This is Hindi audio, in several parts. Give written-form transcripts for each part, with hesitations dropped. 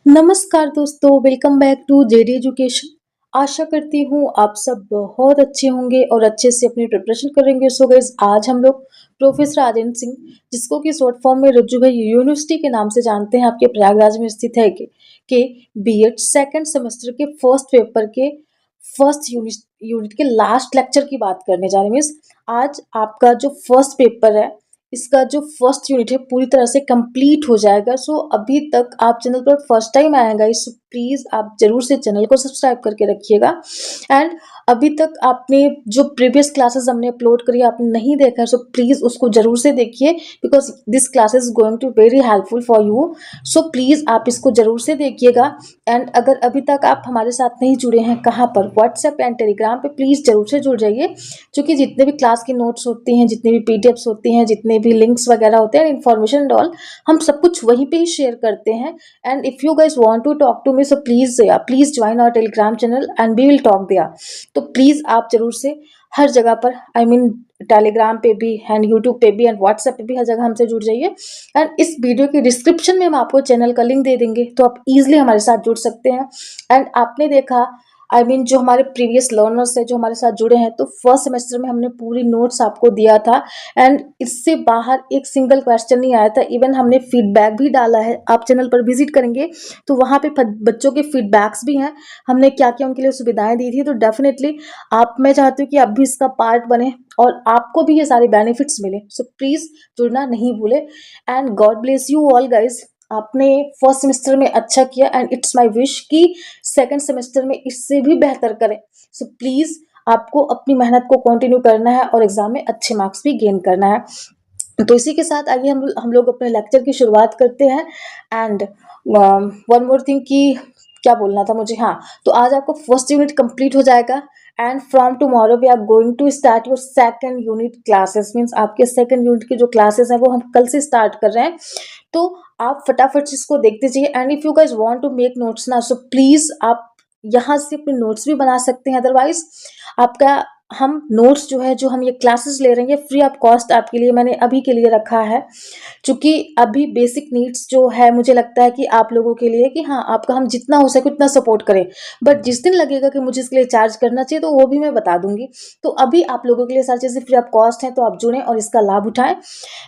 नमस्कार दोस्तों, welcome back to JD Education. आशा करती हूँ आप सब बहुत अच्छे होंगे और अच्छे से अपनी प्रिपरेशन करेंगे। सो गाइस, आज हम लोग प्रोफेसर राजेंद्र सिंह, जिसको कि शॉर्ट फॉर्म में रज्जू भाई यूनिवर्सिटी के नाम से जानते हैं, आपके प्रयागराज में स्थित है, के बीएड सेकंड सेमेस्टर के फर्स्ट पेपर के फर्स्ट यूनिट के लास्ट लेक्चर की बात करने जा रहे हैं। मीन्स आज आपका जो फर्स्ट पेपर है, इसका जो फर्स्ट यूनिट है पूरी तरह से कंप्लीट हो जाएगा। सो अभी तक आप चैनल पर फर्स्ट टाइम आएगा, इस प्लीज आप जरूर से चैनल को सब्सक्राइब करके रखिएगा। एंड अभी तक आपने जो प्रीवियस क्लासेस हमने अपलोड करी आपने नहीं देखा है, सो प्लीज उसको जरूर से देखिए, because this class is going to very helpful for you. So please आप इसको जरूर से देखिएगा। एंड अगर अभी तक आप हमारे साथ नहीं जुड़े हैं, कहाँ पर, व्हाट्सएप एंड टेलीग्राम पे, प्लीज जरूर से जुड़ जाइए, क्योंकि जितने भी क्लास की नोट्स होती हैं, जितने भी पीडीएफ्स होती हैं, जितने भी लिंक्स वगैरह होते हैं, इन्फॉर्मेशन एंड ऑल, हम सब कुछ वहीं पे ही शेयर करते हैं। And if you guys want to talk to me, so please join our Telegram channel and we will talk there. तो प्लीज आप जरूर से हर जगह पर, आई मीन टेलीग्राम पे भी एंड यूट्यूब पे भी एंड व्हाट्सएप पे भी, हर जगह हमसे जुड़ जाइए। एंड इस वीडियो के डिस्क्रिप्शन में हम आपको चैनल का लिंक दे देंगे, तो आप इजिली हमारे साथ जुड़ सकते हैं। एंड आपने देखा, आई मीन जो हमारे प्रीवियस लर्नर्स है जो हमारे साथ जुड़े हैं, तो फर्स्ट सेमेस्टर में हमने पूरी नोट्स आपको दिया था एंड इससे बाहर एक सिंगल क्वेश्चन नहीं आया था। इवन हमने फीडबैक भी डाला है, आप चैनल पर विजिट करेंगे तो वहाँ पे बच्चों के फीडबैक्स भी हैं, हमने क्या क्या उनके लिए सुविधाएं दी थी। तो डेफिनेटली मैं चाहती हूँ कि आप भी इसका पार्ट बने और आपको भी ये सारे बेनिफिट्स मिले। सो प्लीज जुड़ना नहीं भूले। And God bless you all guys. आपने फर्स्ट सेमेस्टर में अच्छा किया एंड इट्स माय विश कि सेकंड सेमेस्टर में इससे भी बेहतर करें। सो प्लीज आपको अपनी मेहनत को कंटिन्यू करना है और एग्जाम में अच्छे मार्क्स भी गेन करना है। तो इसी के साथ आइए हम लोग अपने लेक्चर की शुरुआत करते हैं। एंड वन मोर थिंग कि क्या बोलना था मुझे, हाँ, तो आज आपको फर्स्ट यूनिट कंप्लीट हो जाएगा and from tomorrow we are going to start your second unit classes. Means आपके सेकंड यूनिट की जो क्लासेस हैं वो हम कल से स्टार्ट कर रहे हैं। तो आप फटाफट से इसको देखते जाइए। And if you guys want to make notes ना, सो प्लीज आप यहाँ से अपने नोट्स भी बना सकते हैं। अदरवाइज आपका हम नोट्स जो है, जो हम ये क्लासेस ले रहे हैं, फ्री ऑफ कॉस्ट आपके लिए मैंने अभी के लिए रखा है, क्योंकि अभी बेसिक नीड्स जो है मुझे लगता है कि आप लोगों के लिए कि हाँ, आपका हम जितना हो सके उतना सपोर्ट करें। बट जिस दिन लगेगा कि मुझे इसके लिए चार्ज करना चाहिए, तो वो भी मैं बता दूंगी। तो अभी आप लोगों के लिए सारी चीज़ें फ्री ऑफ कॉस्ट हैं, तो आप जुड़ें और इसका लाभ उठाएं।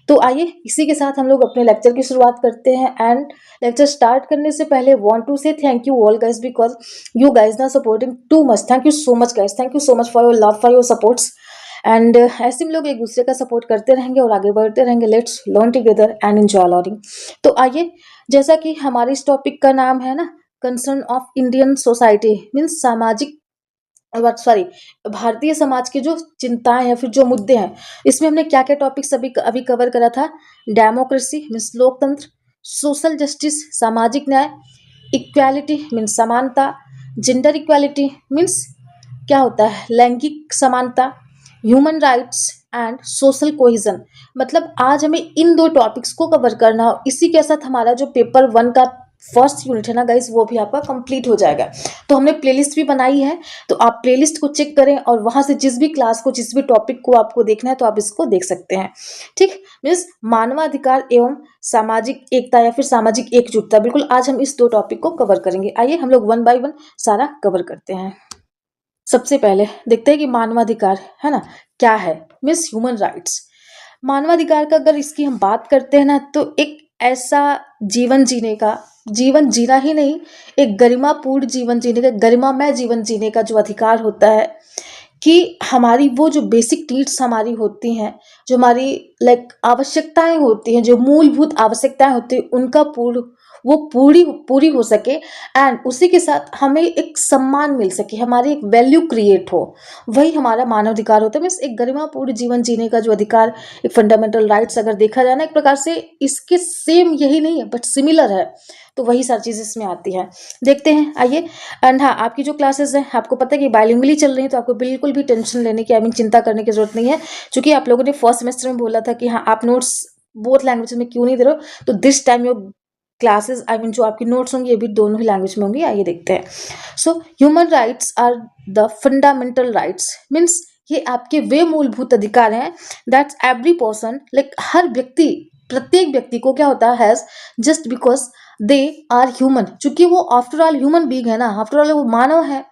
तो आइए इसी के साथ हम लोग अपने लेक्चर की शुरुआत करते हैं। एंड लेक्चर स्टार्ट करने से पहले want to say thank you all guys, because you guys ना supporting too much. Thank you so much guys, thank you so much for your love, for your supports. And ऐसे हम लोग एक दूसरे का सपोर्ट करते रहेंगे और आगे बढ़ते रहेंगे। Let's learn together and enjoy learning. तो आइए, जैसा कि हमारे इस टॉपिक का नाम है ना, concern of Indian society, means सामाजिक, सॉरी, भारतीय समाज की जो चिंताएं या फिर जो मुद्दे हैं, इसमें हमने क्या क्या टॉपिक्स अभी कवर करा था। डेमोक्रेसी मीन्स लोकतंत्र, सोशल जस्टिस सामाजिक न्याय, इक्वालिटी मीन्स समानता, जेंडर इक्वालिटी मीन्स क्या होता है, लैंगिक समानता, human rights and social cohesion. मतलब आज हमें इन दो टॉपिक्स को कवर करना हो। इसी के साथ हमारा जो पेपर 1 का फर्स्ट यूनिट है ना गाइज, वो भी आपका कंप्लीट हो जाएगा। तो हमने प्लेलिस्ट भी बनाई है, तो आप प्लेलिस्ट को चेक करें और वहां से जिस भी क्लास को, जिस भी टॉपिक को आपको देखना है, तो आप इसको देख सकते हैं। ठीक, मीन्स मानवाधिकार एवं सामाजिक एकता या फिर सामाजिक एकजुटता, बिल्कुल आज हम इस दो टॉपिक को कवर करेंगे। आइए हम लोग 1 बाय 1 सारा कवर करते हैं। सबसे पहले देखते हैं कि मानवाधिकार है ना क्या है, मीन्स ह्यूमन राइट्स। मानवाधिकार का अगर इसकी हम बात करते हैं ना, तो एक ऐसा जीवन जीने का, जीवन जीना ही नहीं, एक गरिमापूर्ण जीवन जीने का, गरिमामय जीवन जीने का जो अधिकार होता है, कि हमारी वो जो बेसिक नीड्स हमारी होती हैं, जो हमारी लाइक आवश्यकताएं होती हैं, जो मूलभूत आवश्यकताएं होती हैं, उनका वो पूरी पूरी हो सके। एंड उसी के साथ हमें एक सम्मान मिल सके, हमारी एक वैल्यू क्रिएट हो, वही हमारा मानवाधिकार होता है। मीन्स एक गरिमापूर्ण जीवन जीने का जो अधिकार, एक फंडामेंटल राइट्स अगर देखा जाए ना एक प्रकार से, इसके सेम यही नहीं है बट सिमिलर है, तो वही सारी चीज़ इसमें आती है। देखते हैं, आइए। एंड हाँ, आपकी जो क्लासेस हैं, आपको पता है कि बाइलिंगुअली चल रही है, तो आपको बिल्कुल भी टेंशन लेने की, आई मीन चिंता करने की जरूरत नहीं है, क्योंकि आप लोगों ने फर्स्ट सेमेस्टर में बोला था कि हाँ, आप नोट्स बोथ लैंग्वेज में क्यों नहीं दे रहे हो, तो this time your classes, I mean जो आपकी नोट्स होंगी, ये भी दोनों ही लैंग्वेज में होंगी। आइए देखते हैं। So human rights are the fundamental rights, means ये आपके वे मूलभूत अधिकार हैं, दैट्स एवरी पर्सन, लाइक हर व्यक्ति, प्रत्येक व्यक्ति को क्या होता है, has, just because they are human, चूंकि वो आफ्टर ऑल ह्यूमन बीइंग है ना, आफ्टर ऑल वो मानव है,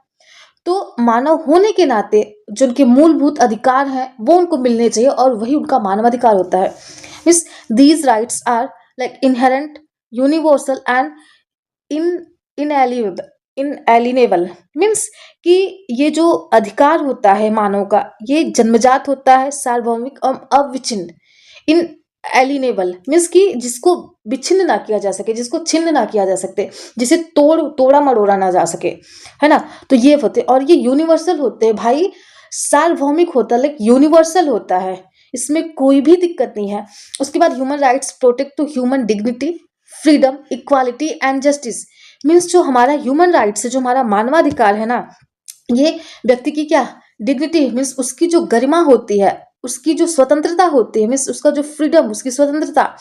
तो मानव होने के नाते जो उनके मूलभूत अधिकार हैं वो उनको मिलने चाहिए और वही उनका मानवाधिकार होता है। Means these rights are like inherent, universal and in inalienable, inalienable. Means कि ये जो अधिकार होता है मानव का, ये जन्मजात होता है, सार्वभौमिक और अविच्छिन्न। इन एलिनेबल मीन्स कि जिसको विच्छिन्न ना किया जा सके, जिसको छिन्न ना किया जा सकते, जिसे तोड़ा मरोड़ा ना जा सके, है ना। तो ये होते, और ये यूनिवर्सल होते हैं भाई, सार्वभौमिक होता है, लाइक यूनिवर्सल होता है, इसमें कोई भी दिक्कत नहीं है। उसके बाद human rights protect to human dignity, freedom, equality and justice. Means जो हमारा ह्यूमन राइट्स है, जो हमारा मानवाधिकार है ना, ये व्यक्ति की क्या डिग्निटी मीन्स उसकी जो गरिमा होती है, उसकी जो स्वतंत्रता होती है, मीन्स उसका जो फ्रीडम, उसकी स्वतंत्रता,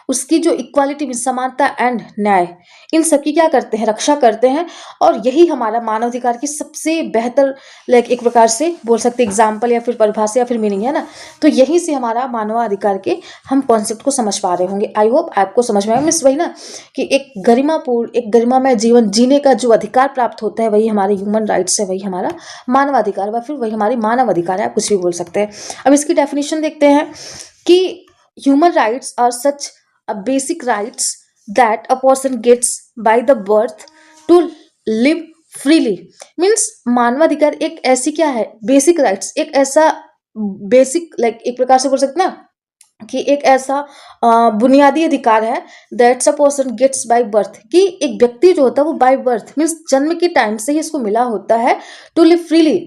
उसकी जो इक्वालिटी मीन्स समानता एंड न्याय, इन सब की क्या करते हैं, रक्षा करते हैं। और यही हमारा मानवाधिकार की सबसे बेहतर, लाइक एक प्रकार से बोल सकते एग्जाम्पल या फिर परिभाषा या फिर मीनिंग है ना। तो यहीं से हमारा मानवाधिकार के हम कॉन्सेप्ट को समझ पा रहे होंगे। आई होप आपको समझ में आया। मीन्स वही ना कि एक गरिमापूर्ण, एक गरिमामय जीवन जीने का जो अधिकार प्राप्त होता है, वही हमारे ह्यूमन राइट्स है, वही हमारा मानवाधिकार, व फिर वही हमारी मानव अधिकार है, आप कुछ भी बोल सकते हैं। अब इसकी डेफिनेशन देखते हैं कि human rights are such a basic rights that a person gets by the birth to live freely. Means मानवाधिकार एक ऐसी क्या है, बेसिक राइट्स, एक ऐसा बेसिक, लाइक एक प्रकार से बोल सकते ना कि एक ऐसा बुनियादी अधिकार है, that's a person gets by birth, कि एक व्यक्ति जो होता है वो बाय बर्थ मीन्स जन्म के टाइम से ही इसको मिला होता है, टू लिव फ्रीली,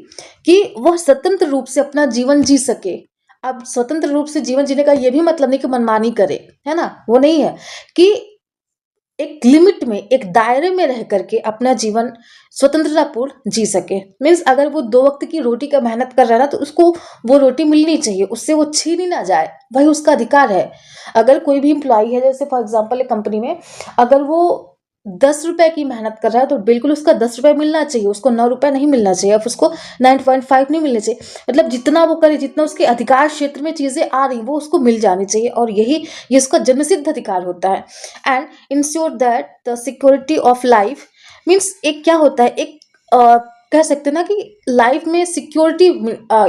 कि वह स्वतंत्र रूप से अपना जीवन जी सके। अब स्वतंत्र रूप से जीवन जीने का ये भी मतलब नहीं कि मनमानी करे, है ना, वो नहीं है, कि एक लिमिट में, एक दायरे में रह करके अपना जीवन स्वतंत्रतापूर्ण जी सके। मीन्स अगर वो 2 वक्त की रोटी का मेहनत कर रहा है ना, तो उसको वो रोटी मिलनी चाहिए, उससे वो छीनी ना जाए, वही उसका अधिकार है। अगर कोई भी एम्प्लॉई है, जैसे फॉर एग्जांपल एक कंपनी में, अगर वो 10 रुपए की मेहनत कर रहा है, तो बिल्कुल उसका 10 रुपए मिलना चाहिए, उसको 9 रुपए नहीं मिलना चाहिए, अब उसको 9.5 नहीं मिलने चाहिए। मतलब जितना वो करे, जितना उसके अधिकार क्षेत्र में चीजें आ रही वो उसको मिल जानी चाहिए, और यही ये उसका जन्मसिद्ध अधिकार होता है। And ensure that the security of life, means एक क्या होता है, एक कह सकते हैं ना कि लाइफ में सिक्योरिटी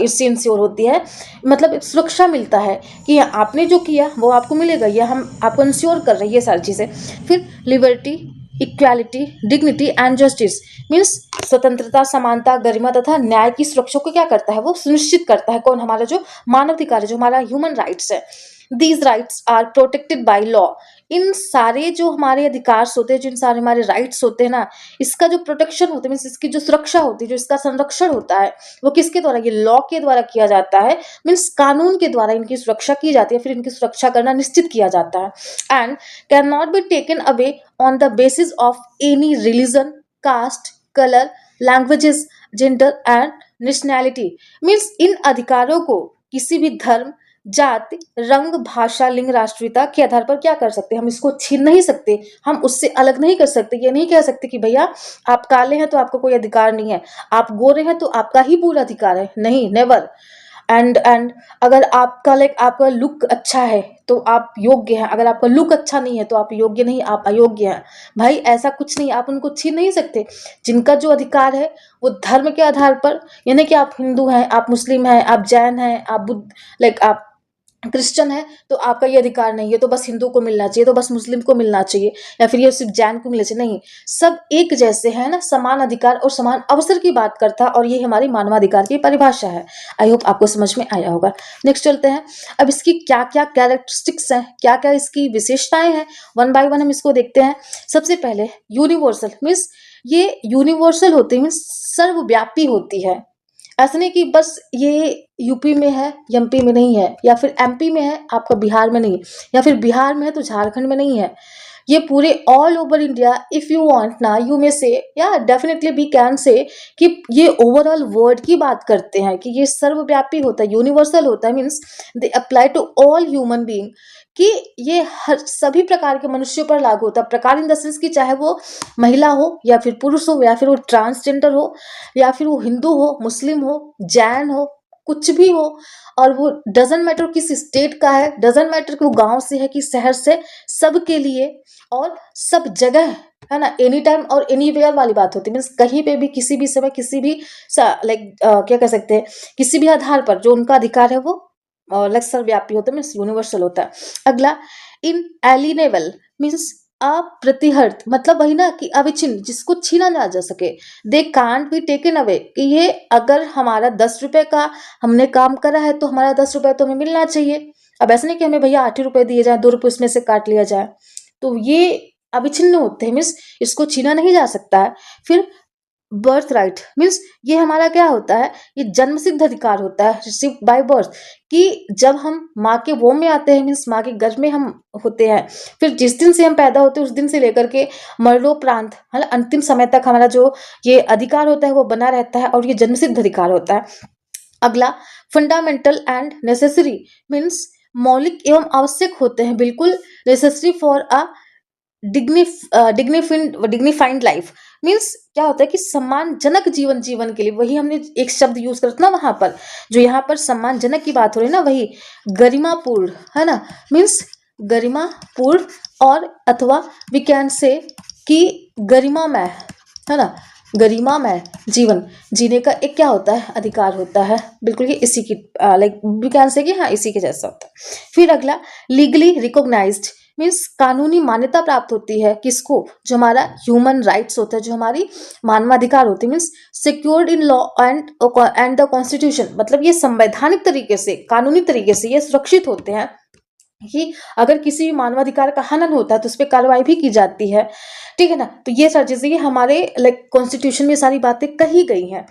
इससे इंश्योर होती है, मतलब एक सुरक्षा मिलता है कि आपने जो किया वो आपको मिलेगा, या हम आपको इंश्योर कर रहे हैं ये सारी चीज़ें। फिर liberty, equality, dignity and justice, means स्वतंत्रता, समानता, गरिमा तथा न्याय की सुरक्षा को क्या करता है, वो सुनिश्चित करता है। कौन, हमारा जो मानवाधिकार है, जो हमारा ह्यूमन राइट्स है। These rights are protected by law, इन सारे जो हमारे अधिकार होते हैं, जो इन सारे हमारे राइट्स होते हैं ना, इसका जो प्रोटेक्शन होता है, मीन्स इसकी जो सुरक्षा होती है, जो इसका संरक्षण होता है, वो किसके द्वारा, ये लॉ के द्वारा किया जाता है। मीन्स कानून के द्वारा इनकी सुरक्षा की जाती है, फिर इनकी सुरक्षा करना निश्चित किया जाता है। And can not be taken away on the basis of any religion, caste, colour, languages, gender and nationality. Means इन अधिकारों को किसी भी धर्म, जाति, रंग, भाषा, लिंग, राष्ट्रीयता के आधार पर क्या कर सकते हैं, हम इसको छीन नहीं सकते, हम उससे अलग नहीं कर सकते। ये नहीं कह सकते कि भैया आप काले हैं तो आपको कोई अधिकार नहीं है, आप गोरे हैं तो आपका ही पूरा अधिकार है, नहीं, नेवर। एंड अगर आपका लाइक आपका लुक अच्छा है तो आप योग्य हैं, अगर आपका लुक अच्छा नहीं है तो आप योग्य नहीं, आप अयोग्य हैं। भाई ऐसा कुछ नहीं, आप उनको छीन नहीं सकते। जिनका जो अधिकार है वो धर्म के आधार पर, यानी कि आप हिंदू हैं, आप मुस्लिम हैं, आप जैन हैं, आप बुद्ध, लाइक आप क्रिश्चियन है, तो आपका ये अधिकार नहीं है तो बस हिंदू को मिलना चाहिए, तो बस मुस्लिम को मिलना चाहिए, या फिर ये सिर्फ जैन को मिलना चाहिए, नहीं। सब एक जैसे हैं ना, समान अधिकार और समान अवसर की बात करता है, और ये हमारी मानवाधिकार की परिभाषा है। आई होप आपको समझ में आया होगा। नेक्स्ट चलते हैं। अब इसकी क्या क्या कैरेक्टरिस्टिक्स हैं, क्या क्या इसकी विशेषताएं हैं, वन बाय वन हम इसको देखते हैं। सबसे पहले यूनिवर्सल, मीन्स ये यूनिवर्सल होती है, मीन्स सर्वव्यापी होती है। ऐसा नहीं कि बस ये यूपी में है, एमपी में नहीं है, या फिर एमपी में है आपका बिहार में नहीं, या फिर बिहार में है तो झारखंड में नहीं है। ये पूरे all over India, if you want ना, यू मे से, या डेफिनेटली वी कैन से कि ये ओवरऑल वर्ल्ड की बात करते हैं, कि ये सर्वव्यापी होता है, यूनिवर्सल होता है। Means they apply to all human being, कि ये हर सभी प्रकार के मनुष्यों पर लागू होता है। प्रकार इन द सेंस कि चाहे वो महिला हो, या फिर पुरुष हो, या फिर वो ट्रांसजेंडर हो, या फिर वो हिंदू हो, मुस्लिम हो, जैन हो, कुछ भी हो, और वो डजंट मैटर किस स्टेट का है, डजंट मैटर कि वो गांव से है कि शहर से, सबके लिए और सब जगह, है ना, एनी टाइम और एनी वेयर वाली बात होती है। मीन्स कहीं पे भी किसी भी समय किसी भी लाइक क्या कह सकते हैं, किसी भी आधार पर जो उनका अधिकार है वो लाइक सर्वव्यापी होता है, मीन्स यूनिवर्सल होता है। अगला, इनएलिनेबल मीन्स अप्रतिहत, मतलब वही ना कि अविच्छिन्न, जिसको छीना ना जा सके। They can't be taken away, कि ये अगर हमारा 10 रुपए का हमने काम करा है तो हमारा 10 रुपए तो हमें मिलना चाहिए। अब ऐसा नहीं कि हमें भैया 8 ही रुपए दिए जाए, 2 रुपए उसमें से काट लिया जाए। तो ये अविच्छिन्न होते हैं, मीन्स इसको छीना नहीं जा सकता है। फिर बर्थ राइट मीन्स ये हमारा क्या होता है, ये जन्म सिद्ध अधिकार होता है, रिसीव बाय बर्थ, कि जब हम माँ के वोम में आते हैं, मीन्स माँ के गर्भ में हम होते हैं, फिर जिस दिन से हम पैदा होते हैं उस दिन से लेकर के मरणोपरांत, है ना, अंतिम समय तक हमारा जो ये अधिकार होता है वो बना रहता है, और ये जन्म सिद्ध अधिकार होता है। अगला, फंडामेंटल एंड नेसेसरी मीन्स मौलिक एवं आवश्यक होते हैं, बिल्कुल necessary for a dignified life. Means क्या होता है कि सम्मानजनक जीवन जीवन के लिए, वही हमने एक शब्द यूज करता ना वहां पर, जो यहाँ पर सम्मानजनक की बात हो रही है ना, वही गरिमापूर्ण, है ना, मीन्स गरिमापूर्ण, और अथवा वी कैन से कि गरिमामय, है ना, गरिमामय जीवन जीने का एक क्या होता है, अधिकार होता है। बिल्कुल ये इसी की लाइक वी कैन से कि हाँ इसी के जैसा होता है। फिर अगला, लीगली रिकॉग्नाइज्ड मीन्स कानूनी मान्यता प्राप्त होती है, किसको, जो हमारा ह्यूमन राइट्स होता है, जो हमारी मानवाधिकार होती है, means secured in law and the constitution, मतलब ये संवैधानिक तरीके से, कानूनी तरीके से ये सुरक्षित होते हैं, कि अगर किसी भी मानवाधिकार का हनन होता है तो उस पर कार्रवाई भी की जाती है, ठीक है ना। तो ये सारी चीजें ये हमारे लाइक कॉन्स्टिट्यूशन में सारी बातें कही गई हैं,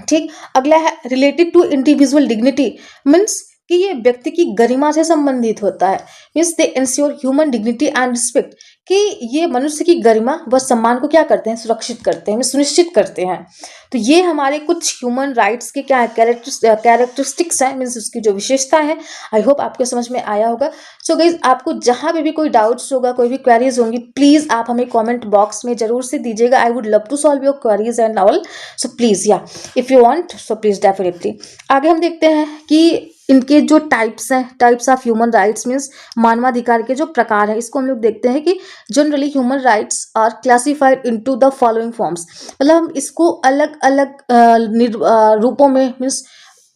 ठीक। अगला है related to individual dignity means कि ये व्यक्ति की गरिमा से संबंधित होता है, means they ensure human dignity and respect, कि ये मनुष्य की गरिमा व सम्मान को क्या करते हैं, सुरक्षित करते हैं, सुनिश्चित करते हैं। तो ये हमारे कुछ ह्यूमन राइट्स के क्या है, कैरेक्टरिस्टिक्स हैं, मीन्स उसकी जो विशेषता है। आई होप आपको समझ में आया होगा। सो गाइज, आपको जहां पे भी कोई डाउट्स होगा, कोई भी क्वेरीज होंगी, प्लीज आप हमें कमेंट बॉक्स में जरूर से दीजिएगा। I would love to solve your queries and all. So please या if you want so please definitely. आगे हम देखते हैं कि इनके जो टाइप्स हैं, types of human rights means मानवाधिकार के जो प्रकार है, इसको हम लोग देखते हैं कि generally human rights are classified into the following forms, मतलब हम इसको अलग अलग रूपों में मीन्स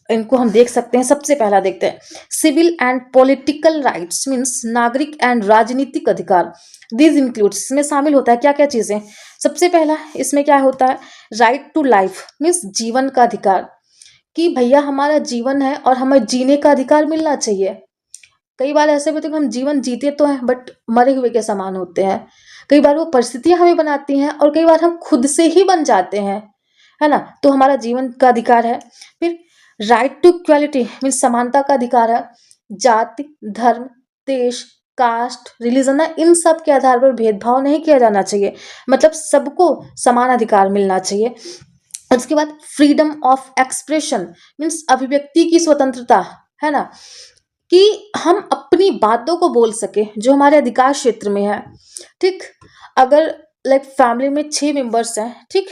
इनको हम देख सकते हैं। सबसे पहला देखते हैं civil and political rights means नागरिक एंड राजनीतिक अधिकार। दिस इंक्लूड्स, इसमें शामिल होता है क्या क्या चीजें। सबसे पहला इसमें क्या होता है, राइट टू लाइफ मीन्स जीवन का अधिकार, कि भैया हमारा जीवन है और हमें जीने का अधिकार मिलना चाहिए। कई बार ऐसे होते हैं कि हम जीवन जीते तो हैं बट मरे हुए के समान होते हैं। कई बार वो परिस्थितियां हमें बनाती हैं और कई बार हम खुद से ही बन जाते हैं, है ना। तो हमारा जीवन का अधिकार है। फिर राइट टू इक्वालिटी मीन्स समानता का अधिकार है। जाति, धर्म, देश, कास्ट, रिलीजन ना, इन सब के आधार पर भेदभाव नहीं किया जाना चाहिए, मतलब सबको समान अधिकार मिलना चाहिए। उसके बाद फ्रीडम ऑफ एक्सप्रेशन मीन्स अभिव्यक्ति की स्वतंत्रता, है ना, कि हम अपनी बातों को बोल सके जो हमारे अधिकार क्षेत्र में है, ठीक। अगर लाइक फैमिली में 6 मेंबर्स हैं, ठीक,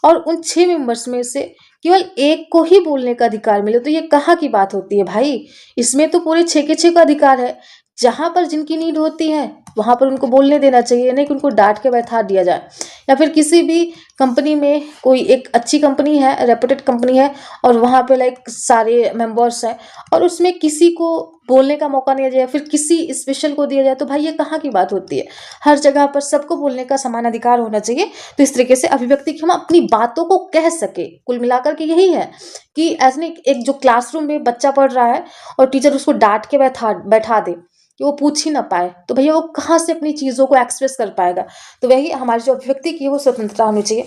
और उन 6 मेंबर्स में से केवल एक को ही बोलने का अधिकार मिले, तो ये कहाँ की बात होती है भाई। इसमें तो पूरे 6 के 6 का अधिकार है। जहां पर जिनकी नीड होती है वहां पर उनको बोलने देना चाहिए, नहीं कि उनको डांट के बैठा दिया जाए। या फिर किसी भी कंपनी में, कोई एक अच्छी कंपनी है, रेपुटेड कंपनी है, और वहां पे लाइक सारे मेंबर्स हैं और उसमें किसी को बोलने का मौका नहीं दिया जाए, फिर किसी स्पेशल को दिया जाए, तो भाई ये कहाँ की बात होती है। हर जगह पर सबको बोलने का समान अधिकार होना चाहिए। तो इस तरीके से अभिव्यक्ति की हम अपनी बातों को कह सके, कुल मिलाकर के यही है कि ऐसे नहीं एक जो क्लासरूम में बच्चा पढ़ रहा है और टीचर उसको डांट के बैठा दे कि वो पूछ ही ना पाए, तो भैया वो कहाँ से अपनी चीज़ों को एक्सप्रेस कर पाएगा। तो वही हमारी जो अभिव्यक्ति की है वो स्वतंत्रता होनी चाहिए।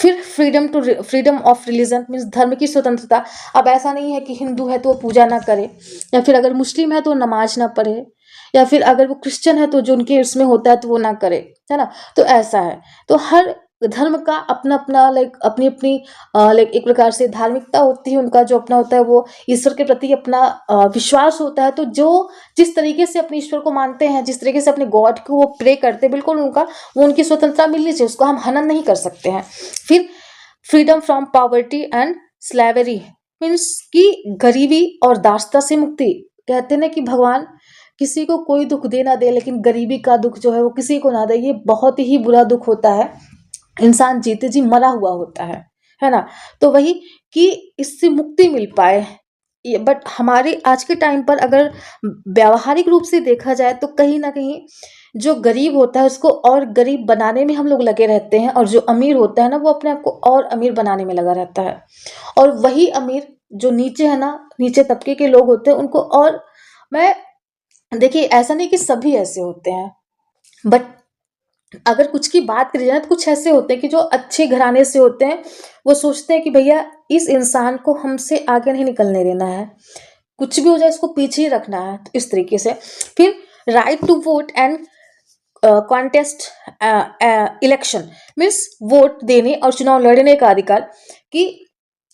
फिर फ्रीडम ऑफ रिलीजन मीन्स धर्म की स्वतंत्रता। अब ऐसा नहीं है कि हिंदू है तो वो पूजा ना करे, या फिर अगर मुस्लिम है तो नमाज ना पढ़े, या फिर अगर वो क्रिश्चियन है तो जो उनके उसमें होता है तो वो ना करे, है ना। तो ऐसा है। तो हर धर्म का अपना अपना लाइक अपनी अपनी लाइक एक प्रकार से धार्मिकता होती है, उनका जो अपना होता है वो ईश्वर के प्रति अपना विश्वास होता है। तो जो जिस तरीके से अपने ईश्वर को मानते हैं, जिस तरीके से अपने गॉड को वो प्रे करते हैं, बिल्कुल वो उनकी स्वतंत्रता मिलनी चाहिए, उसको हम हनन नहीं कर सकते हैं। फिर freedom from poverty and slavery means कि गरीबी और दासता से मुक्ति। कहते हैं ना कि भगवान किसी को कोई दुख दे ना दे, लेकिन गरीबी का दुख जो है वो किसी को ना दे। ये बहुत ही बुरा दुख होता है, इंसान जीते जी मरा हुआ होता है ना। तो वही कि इससे मुक्ति मिल पाए। ये बट हमारे आज के टाइम पर अगर व्यावहारिक रूप से देखा जाए तो कहीं ना कहीं जो गरीब होता है उसको और गरीब बनाने में हम लोग लगे रहते हैं, और जो अमीर होता है ना वो अपने आप को और अमीर बनाने में लगा रहता है। और वही अमीर जो नीचे है ना, नीचे तबके के लोग होते हैं उनको और मैं देखिए, ऐसा नहीं कि सभी ऐसे होते हैं, बट अगर कुछ की बात करी जाए तो कुछ ऐसे होते हैं कि जो अच्छे घराने से होते हैं। वो सोचते हैं कि भैया इस इंसान को हमसे आगे नहीं निकलने देना है, कुछ भी हो जाए इसको पीछे ही रखना है, तो इस तरीके से। फिर right to vote and contest election means vote देने और चुनाव लड़ने का अधिकार। कि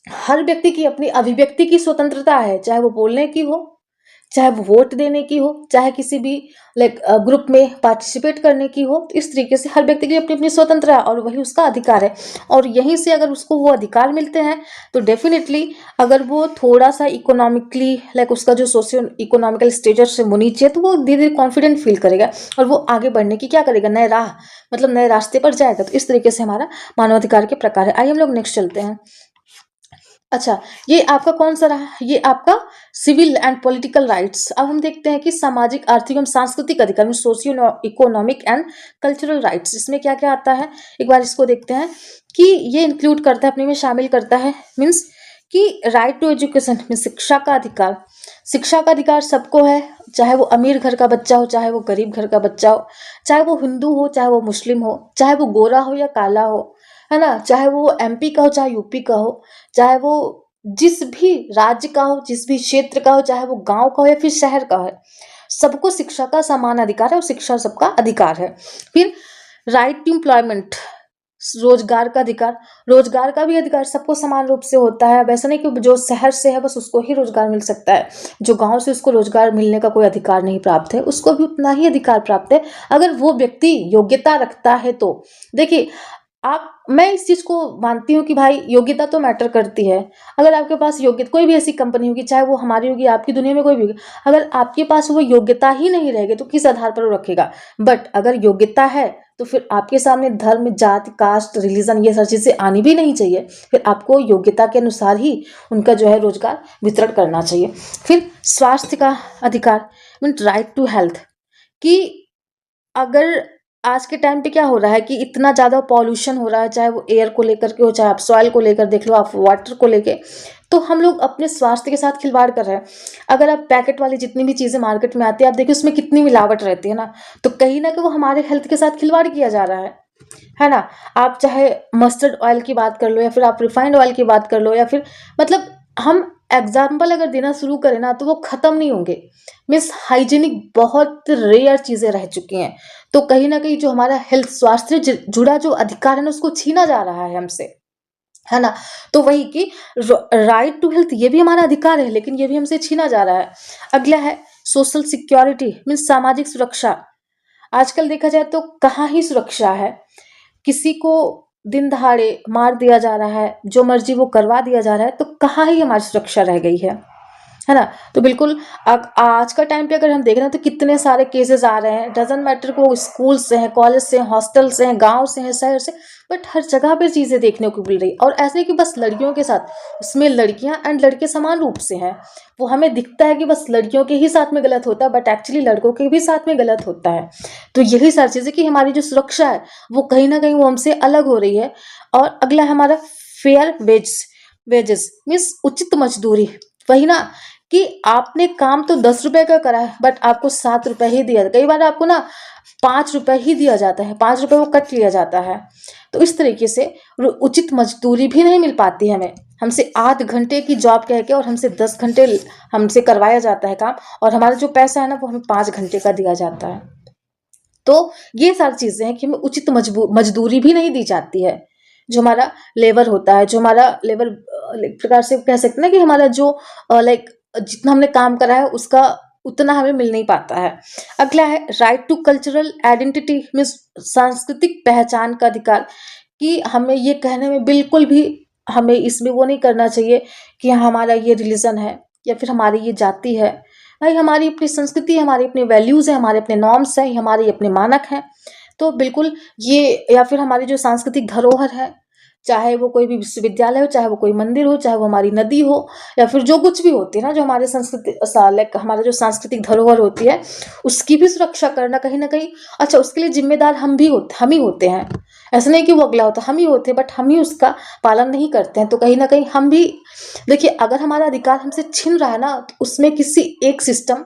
हर व्यक्ति की अपनी अभिव्यक्ति की स्वतंत्रता है, चाहे वो बोलने की हो, चाहे वो वोट देने की हो, चाहे किसी भी ग्रुप में पार्टिसिपेट करने की हो। तो इस तरीके से हर व्यक्ति की अपनी अपनी स्वतंत्रता है और वही उसका अधिकार है। और यहीं से अगर उसको वो अधिकार मिलते हैं तो डेफिनेटली अगर वो थोड़ा सा इकोनॉमिकली उसका जो सोशियो इकोनॉमिकल स्टेटस से वो नीचे है, तो वो धीरे धीरे कॉन्फिडेंट फील करेगा और वो आगे बढ़ने की क्या करेगा, नए राह नए रास्ते पर जाएगा। तो इस तरीके से हमारा मानवाधिकार के प्रकार है। आइए हम लोग नेक्स्ट चलते हैं। अच्छा, ये आपका कौन सा रहा, ये आपका सिविल एंड पॉलिटिकल राइट्स। अब हम देखते हैं कि सामाजिक, आर्थिक एवं सांस्कृतिक अधिकार में socio economic and cultural rights, इसमें क्या क्या आता है एक बार इसको देखते हैं। कि ये इंक्लूड करता है, अपने में शामिल करता है मीन्स कि राइट टू एजुकेशन में शिक्षा का अधिकार। शिक्षा का अधिकार सबको है, चाहे वो अमीर घर का बच्चा हो, चाहे वो गरीब घर का बच्चा हो, चाहे वो हिंदू हो, चाहे वो मुस्लिम हो, चाहे वो गोरा हो या काला हो, है ना, चाहे वो एमपी का हो, चाहे यूपी का हो, चाहे वो जिस भी राज्य का हो, जिस भी क्षेत्र का हो, चाहे वो गांव का हो या फिर शहर का है, सबको शिक्षा का समान अधिकार है और शिक्षा सबका अधिकार है। फिर राइट टू एम्प्लॉयमेंट, रोजगार का अधिकार। रोजगार का भी अधिकार सबको समान रूप से होता है। वैसा नहीं कि जो शहर से है बस उसको ही रोजगार मिल सकता है, जो गांव से उसको रोजगार मिलने का कोई अधिकार नहीं प्राप्त है, उसको भी उतना ही अधिकार प्राप्त है अगर वो व्यक्ति योग्यता रखता है तो। देखिए, आप मैं इस चीज को मानती हूँ कि भाई योग्यता तो मैटर करती है। अगर आपके पास योग्यता, कोई भी ऐसी कंपनी होगी, चाहे वो हमारी होगी, आपकी दुनिया में कोई भी होगी, अगर आपके पास वो योग्यता ही नहीं रहेगी तो किस आधार पर वो रखेगा। बट अगर योग्यता है तो फिर आपके सामने धर्म, जाति, कास्ट, रिलीजन, ये सारी चीजें आनी भी नहीं चाहिए। फिर आपको योग्यता के अनुसार ही उनका जो है रोजगार वितरण करना चाहिए। फिर स्वास्थ्य का अधिकार मीन राइट टू हेल्थ। कि अगर आज के टाइम पे क्या हो रहा है कि इतना ज़्यादा पॉल्यूशन हो रहा है, चाहे वो एयर को लेकर के हो, चाहे आप सॉइल को लेकर देख लो, आप वाटर को लेके, तो हम लोग अपने स्वास्थ्य के साथ खिलवाड़ कर रहे हैं। अगर आप पैकेट वाली जितनी भी चीज़ें मार्केट में आती है, आप देखिए उसमें कितनी मिलावट रहती है ना, तो कहीं ना कहीं वो हमारे हेल्थ के साथ खिलवाड़ किया जा रहा है ना। आप चाहे मस्टर्ड ऑयल की बात कर लो या फिर आप रिफाइंड ऑयल की बात कर लो, या फिर हम एग्जाम्पल अगर देना शुरू करें ना तो वो खत्म नहीं होंगे। मिस हाइजीनिक बहुत रेयर चीजें रह चुकी हैं। तो कहीं ना कहीं जो हमारा हेल्थ, स्वास्थ्य से जुड़ा जो अधिकार है ना, उसको छीना जा रहा है हमसे, है ना। तो वही कि राइट टू हेल्थ ये भी हमारा अधिकार है, लेकिन ये भी हमसे छीना जा रहा है। अगला है सोशल सिक्योरिटी मीन्स सामाजिक सुरक्षा। आजकल देखा जाए तो कहाँ ही सुरक्षा है, किसी को दिन दहाड़े मार दिया जा रहा है, जो मर्जी वो करवा दिया जा रहा है, तो कहाँ ही हमारी सुरक्षा रह गई है ना। तो बिल्कुल आज का टाइम पे अगर हम देख रहे हैं तो कितने सारे केसेस आ रहे हैं, डजंट मैटर को वो स्कूल से हैं, कॉलेज से हैं, हॉस्टल से हैं, गांव से हैं, शहर से, बट हर जगह पे चीजें देखने को मिल रही। और ऐसे कि बस लड़कियों के साथ, उसमें लड़कियां एंड लड़के समान रूप से हैं। वो हमें दिखता है कि बस लड़कियों के ही साथ में गलत होता है, बट एक्चुअली लड़कों के भी साथ में गलत होता है। तो यही सारी चीजें कि हमारी जो सुरक्षा है वो कहीं ना कहीं वो हमसे अलग हो रही है। और अगला है हमारा फेयर वेजेस मीन्स उचित मजदूरी। वही ना, कि आपने काम तो 10 रुपए का करा है बट आपको 7 रुपए ही दिया। कई बार आपको ना 5 रुपए ही दिया जाता है, 5 रुपए वो कट लिया जाता है। तो इस तरीके से उचित मजदूरी भी नहीं मिल पाती है हमें। हमसे 8 घंटे की जॉब कह के और हमसे 10 घंटे हमसे करवाया जाता है काम, और हमारा जो पैसा है ना वो हमें 5 घंटे का दिया जाता है। तो ये सारी चीजें हैं कि हमें उचित मजदूरी भी नहीं दी जाती है। जो हमारा लेबर होता है, जो हमारा लेबर एक प्रकार से कह सकते हैं ना कि हमारा जो जितना हमने काम करा है उसका उतना हमें मिल नहीं पाता है। अगला है right to cultural identity means सांस्कृतिक पहचान का अधिकार। कि हमें ये कहने में बिल्कुल भी हमें इसमें वो नहीं करना चाहिए कि हमारा ये रिलीजन है या फिर हमारी ये जाति है। भाई हमारी अपनी संस्कृति है, हमारी अपनी वैल्यूज़ हैं, हमारे अपने नॉर्म्स हैं, हमारे अपने मानक हैं। तो बिल्कुल ये या फिर हमारी जो सांस्कृतिक धरोहर है, चाहे वो कोई भी विश्वविद्यालय हो, चाहे वो कोई मंदिर हो, चाहे वो हमारी नदी हो या फिर जो कुछ भी होती है ना, जो हमारे संस्कृति लाइक हमारा जो सांस्कृतिक धरोहर होती है, उसकी भी सुरक्षा करना कहीं न कहीं अच्छा उसके लिए ज़िम्मेदार हम ही होते हैं। ऐसा नहीं कि वो अगला होता है, हम ही होते हैं, बट हम ही उसका पालन नहीं करते हैं। तो कहीं न कहीं हम भी देखिए अगर हमारा अधिकार हमसे छिन रहा है ना, तो उसमें किसी एक सिस्टम,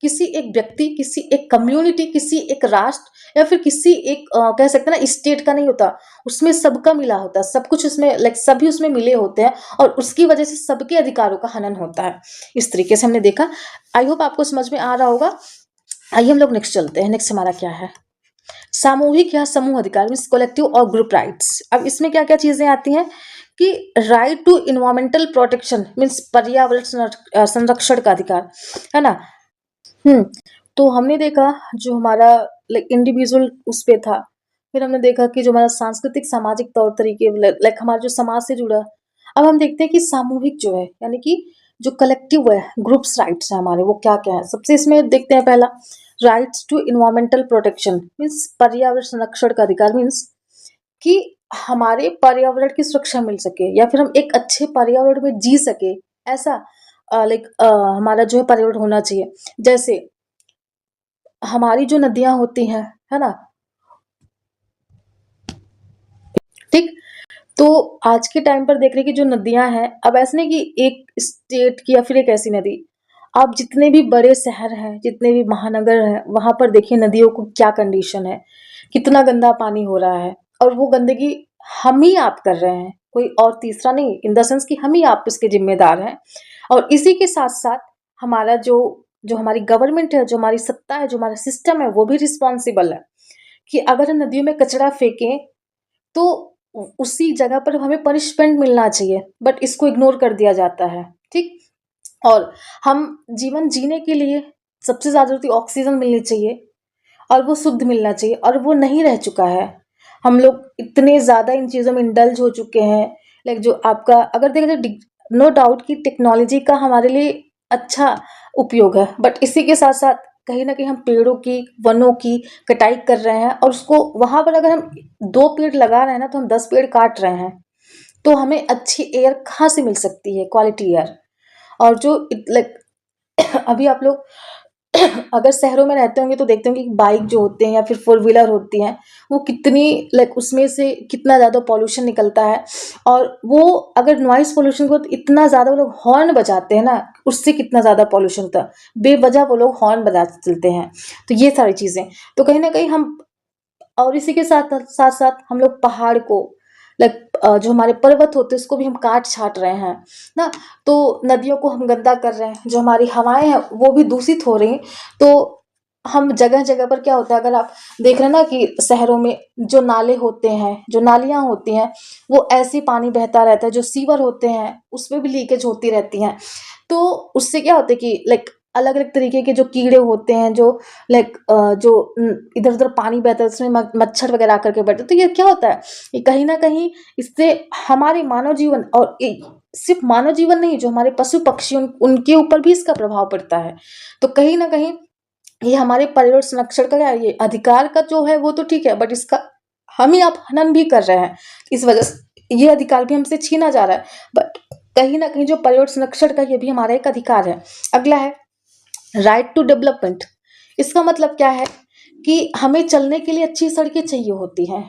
किसी एक व्यक्ति, किसी एक कम्युनिटी, किसी एक राष्ट्र या फिर किसी एक कह सकते हैं ना स्टेट का नहीं होता, उसमें सबका मिला होता है, सब कुछ उसमें लाइक सभी उसमें मिले होते हैं और उसकी वजह से सबके अधिकारों का हनन होता है। इस तरीके से हमने देखा। आई होप आपको समझ में आ रहा होगा। आइए हम लोग नेक्स्ट चलते हैं। नेक्स्ट हमारा क्या है? सामूहिक या समूह अधिकार मीन्स कलेक्टिव और ग्रुप राइट्स। अब इसमें क्या क्या चीजें आती हैं कि right to environmental protection means पर्यावरण संरक्षण का अधिकार, है ना। हम्म। तो हमने देखा जो हमारा लाइक इंडिविजुअल उस पे था, फिर हमने देखा कि जो हमारा सांस्कृतिक सामाजिक तौर तरीके लाइक हमारा जो समाज से जुड़ा। अब हम देखते हैं कि सामूहिक जो है यानी कि जो कलेक्टिव है ग्रुप्स राइट्स है हमारे, वो क्या क्या है। सबसे इसमें देखते हैं पहला rights to environmental protection means पर्यावरण संरक्षण का अधिकार मीन्स कि हमारे पर्यावरण की सुरक्षा मिल सके या फिर हम एक अच्छे पर्यावरण में जी सके, ऐसा लाइक हमारा जो है पर्यावरण होना चाहिए। जैसे हमारी जो नदियां होती हैं, है ना, ठीक। तो आज के टाइम पर देख रहे हैं कि जो नदियां हैं, अब ऐसे नहीं कि एक स्टेट की या फिर एक ऐसी नदी, आप जितने भी बड़े शहर हैं, जितने भी महानगर हैं, वहां पर देखिए नदियों को क्या कंडीशन है, कितना गंदा पानी हो रहा है। और वो गंदगी हम ही आप कर रहे हैं, कोई और तीसरा नहीं, इन द सेंस कि हम ही आप इसके जिम्मेदार हैं। और इसी के साथ साथ हमारा जो जो हमारी गवर्नमेंट है, जो हमारी सत्ता है, जो हमारा सिस्टम है, वो भी रिस्पॉन्सिबल है कि अगर हम नदियों में कचरा फेंकें तो उसी जगह पर हमें पनिशमेंट मिलना चाहिए, बट इसको इग्नोर कर दिया जाता है, ठीक। और हम जीवन जीने के लिए सबसे ज़्यादा ज़रूरी ऑक्सीजन मिलनी चाहिए और वो शुद्ध मिलना चाहिए और वो नहीं रह चुका है। हम लोग इतने ज़्यादा इन चीज़ों में इंडल्ज हो चुके हैं, लाइक जो आपका अगर देखा जाए नो डाउट कि टेक्नोलॉजी का हमारे लिए अच्छा उपयोग है, बट इसी के साथ साथ कहीं ना कहीं हम पेड़ों की, वनों की कटाई कर रहे हैं और उसको वहां पर अगर हम 2 पेड़ लगा रहे हैं ना, तो हम 10 पेड़ काट रहे हैं। तो हमें अच्छी एयर कहाँ से मिल सकती है, क्वालिटी एयर। और जो लाइक अभी आप लोग अगर शहरों में रहते होंगे तो देखते होंगे कि बाइक जो होते हैं या फिर फोर व्हीलर होती हैं, वो कितनी लाइक उसमें से कितना ज़्यादा पॉल्यूशन निकलता है। और वो अगर नॉइस पॉल्यूशन को तो इतना ज़्यादा वो लोग हॉर्न बजाते हैं ना, उससे कितना ज़्यादा पॉल्यूशन होता है, बेवजह वो लोग हॉर्न बजा चलते हैं। तो ये सारी चीज़ें तो कहीं ना कहीं हम, और इसी के साथ साथ साथ हम लोग पहाड़ को लाइक जो हमारे पर्वत होते हैं उसको भी हम काट छाट रहे हैं ना। तो नदियों को हम गंदा कर रहे हैं, जो हमारी हवाएं हैं वो भी दूषित हो रही हैं। तो हम जगह जगह पर क्या होता है, अगर आप देख रहे हैं ना कि शहरों में जो नाले होते हैं, जो नालियां होती हैं, वो ऐसे ही पानी बहता रहता है। जो सीवर होते हैं उसमें भी लीकेज होती रहती हैं। तो उससे क्या होता है कि लाइक अलग अलग तरीके के जो कीड़े होते हैं, जो लाइक जो इधर उधर पानी बहता है उसमें मच्छर वगैरह आकर के बैठते, तो ये क्या होता है, ये कहीं ना कहीं इससे हमारे मानव जीवन और सिर्फ मानव जीवन नहीं, जो हमारे पशु पक्षी उनके ऊपर भी इसका प्रभाव पड़ता है। तो कहीं ना कहीं ये हमारे पर्यावरण संरक्षण का क्या है, ये अधिकार का जो है वो तो ठीक है, बट इसका हम ही आप हनन भी कर रहे हैं। इस वजह से ये अधिकार भी हमसे छीना जा रहा है। बट कहीं ना कहीं जो पर्यावरण संरक्षण का ये भी हमारा एक अधिकार है। अगला है राइट टू डेवलपमेंट। इसका मतलब क्या है कि हमें चलने के लिए अच्छी सड़कें चाहिए होती हैं,